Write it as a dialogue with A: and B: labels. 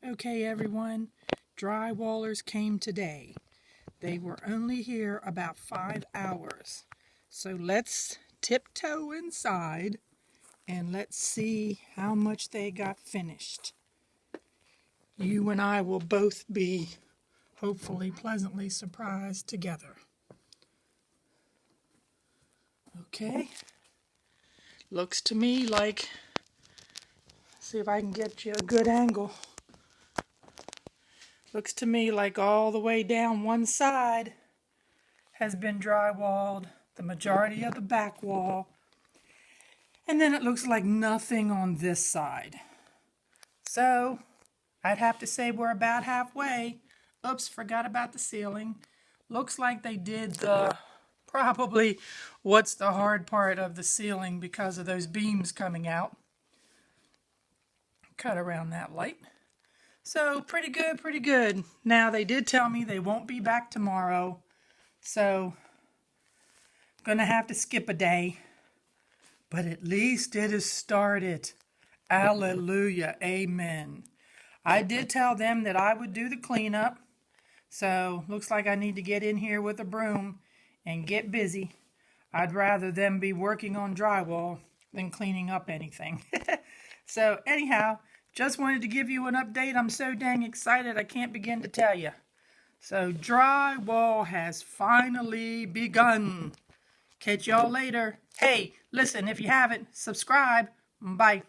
A: Okay, everyone, drywallers came today. They were only here about 5 hours. So let's tiptoe inside and let's see how much they got finished. You and I will both be hopefully pleasantly surprised together. Okay. Looks to me like, see if I can get you a good angle. Looks to me like all the way down one side has been drywalled, the majority of the back wall, and then it looks like nothing on this side. So I'd have to say we're about halfway. Oops, forgot about the ceiling. Looks like they did probably what's the hard part of the ceiling because of those beams coming out. Cut around that light. So pretty good, pretty good. Now they did tell me they won't be back tomorrow. So gonna have to skip a day. But at least it has started. Hallelujah. Amen. I did tell them that I would do the cleanup. So looks like I need to get in here with a broom and get busy. I'd rather them be working on drywall than cleaning up anything. So anyhow, just wanted to give you an update. I'm so dang excited I can't begin to tell you. So drywall has finally begun. Catch y'all later. Hey, listen, if you haven't, subscribe. Bye.